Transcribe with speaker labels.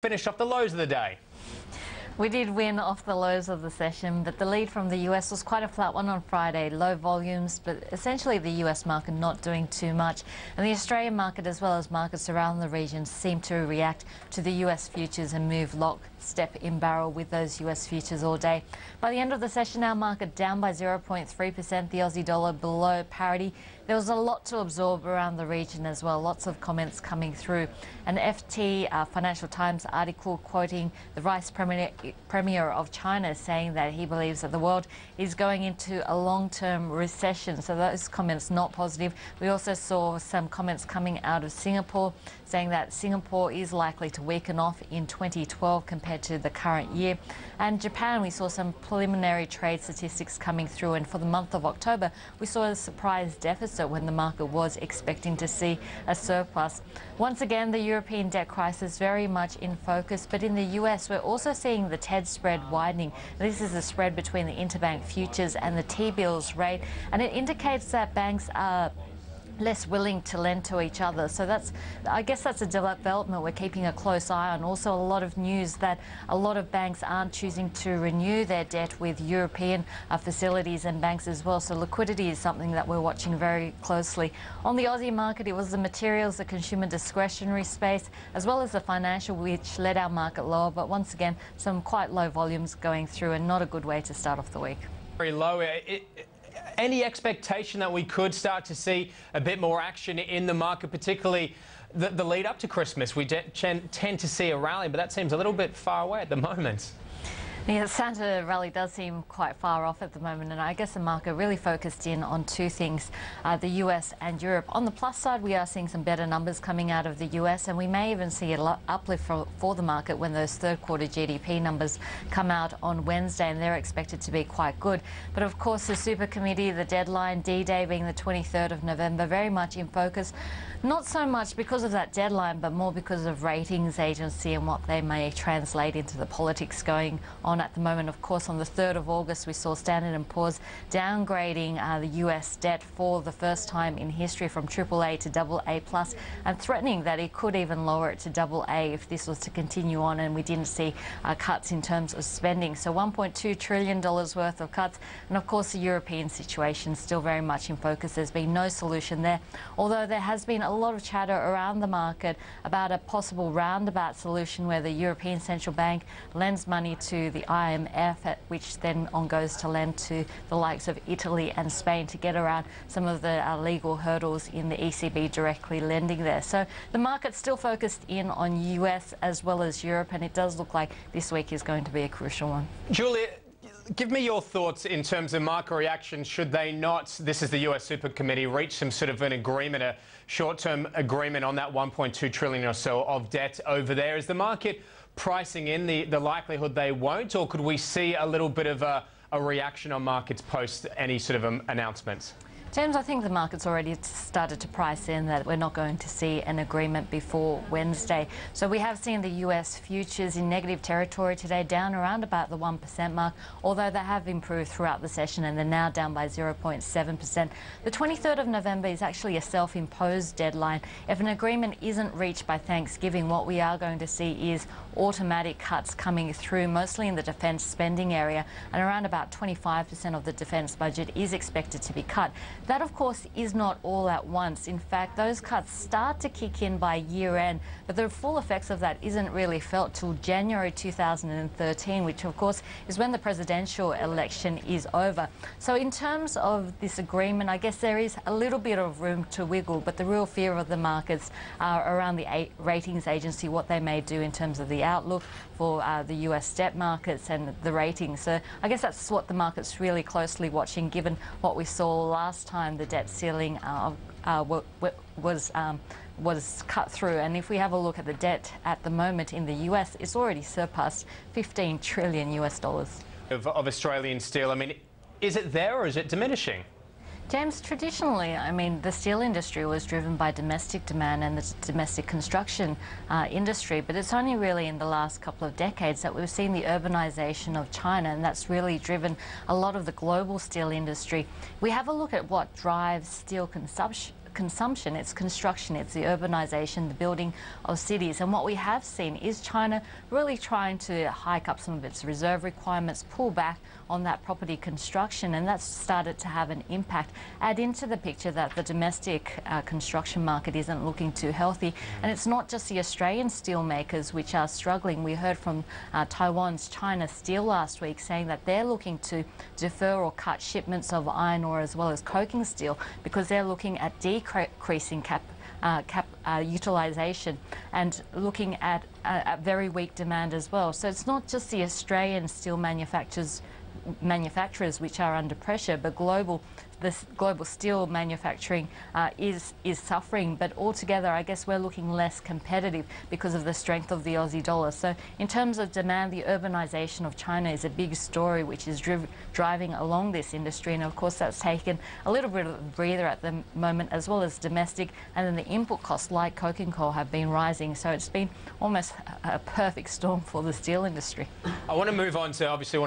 Speaker 1: Finish off the lows of the day.
Speaker 2: We did win off the lows of the session, but the lead from the US was quite a flat one on Friday. Low volumes, but essentially the US market not doing too much. And the Australian market, as well as markets around the region, seem to react to the US futures and move lockstep in barrel with those US futures all day. By the end of the session, our market down by 0.3%, the Aussie dollar below parity. There was a lot to absorb around the region as well, lots of comments coming through. An FT Financial Times article quoting the Vice Premier of China saying that he believes that the world is going into a long-term recession. So those comments not positive. We also saw some comments coming out of Singapore saying that Singapore is likely to weaken off in 2012 compared to the current year. And Japan, we saw some preliminary trade statistics coming through, and for the month of October we saw a surprise deficit when the market was expecting to see a surplus. Once again, the European debt crisis very much in focus, but in the US we're also seeing the TED spread widening. This is the spread between the interbank futures and the T-bills rate, and it indicates that banks are less willing to lend to each other. So I guess that's a development we're keeping a close eye on. Also, a lot of news that a lot of banks aren't choosing to renew their debt with European facilities and banks as well. So liquidity is something that we're watching very closely. On the Aussie market, it was the materials, the consumer discretionary space, as well as the financial, which led our market lower. But once again, some quite low volumes going through, and not a good way to start off the week.
Speaker 1: Very low. Any expectation that we could start to see a bit more action in the market, particularly the lead up to Christmas? We tend to see a rally, but that seems a little bit far away at the moment.
Speaker 2: Yeah, the Santa rally does seem quite far off at the moment, and I guess the market really focused in on two things, the US and Europe. On the plus side, we are seeing some better numbers coming out of the US, and we may even see an uplift for the market when those third quarter GDP numbers come out on Wednesday, and they're expected to be quite good. But of course, the Super Committee, the deadline, D-Day being the 23rd of November, very much in focus. Not so much because of that deadline, but more because of ratings agency and what they may translate into the politics going on at the moment. Of course, on the 3rd of August, we saw Standard & Poor's downgrading the US debt for the first time in history from AAA to AA+, and threatening that it could even lower it to AA if this was to continue on and we didn't see cuts in terms of spending. So $1.2 trillion worth of cuts. And of course, the European situation still very much in focus. There's been no solution there, although there has been a lot of chatter around the market about a possible roundabout solution where the European Central Bank lends money to the IMF, which then goes to lend to the likes of Italy and Spain to get around some of the legal hurdles in the ECB directly lending there. So the market's still focused in on US as well as Europe, and it does look like this week is going to be a crucial one.
Speaker 1: Julia, give me your thoughts in terms of market reaction should they not, this is the US Super Committee, reach some sort of an agreement, a short-term agreement on that 1.2 trillion or so of debt over there. Is the market pricing in the likelihood they won't, or could we see a little bit of a reaction on markets post any sort of announcements?
Speaker 2: James, I think the market's already started to price in that we're not going to see an agreement before Wednesday. So we have seen the US futures in negative territory today, down around about the 1% mark, although they have improved throughout the session and they're now down by 0.7%. The 23rd of November is actually a self-imposed deadline. If an agreement isn't reached by Thanksgiving, what we are going to see is automatic cuts coming through, mostly in the defence spending area, and around about 25% of the defence budget is expected to be cut. That, of course, is not all at once. In fact, those cuts start to kick in by year end, but the full effects of that isn't really felt till January 2013, which, of course, is when the presidential election is over. So in terms of this agreement, I guess there is a little bit of room to wiggle, but the real fear of the markets are around the ratings agency, what they may do in terms of the outlook for the US debt markets and the ratings. So I guess that's what the market's really closely watching, given what we saw last time the debt ceiling was cut through. And if we have a look at the debt at the moment in the US, it's already surpassed 15 trillion US dollars.
Speaker 1: Of Australian steel, I mean, is it there or is it diminishing?
Speaker 2: James, traditionally, I mean, the steel industry was driven by domestic demand and the domestic construction industry, but it's only really in the last couple of decades that we've seen the urbanisation of China, and that's really driven a lot of the global steel industry. We have a look at what drives steel consumption consumption, it's construction, it's the urbanisation, the building of cities. And what we have seen is China really trying to hike up some of its reserve requirements, pull back on that property construction, and that's started to have an impact. Add into the picture that the domestic construction market isn't looking too healthy, and it's not just the Australian steel makers which are struggling. We heard from Taiwan's China Steel last week saying that they're looking to defer or cut shipments of iron ore as well as coking steel because they're looking at decreasing utilisation and looking at very weak demand as well. So it's not just the Australian steel manufacturers which are under pressure, but global steel manufacturing is suffering. But altogether, I guess we're looking less competitive because of the strength of the Aussie dollar. So in terms of demand, the urbanisation of China is a big story which is driving along this industry, and of course that's taken a little bit of a breather at the moment, as well as domestic, and then the input costs like coking coal have been rising. So it's been almost a perfect storm for the steel industry.
Speaker 1: I want to move on to, obviously,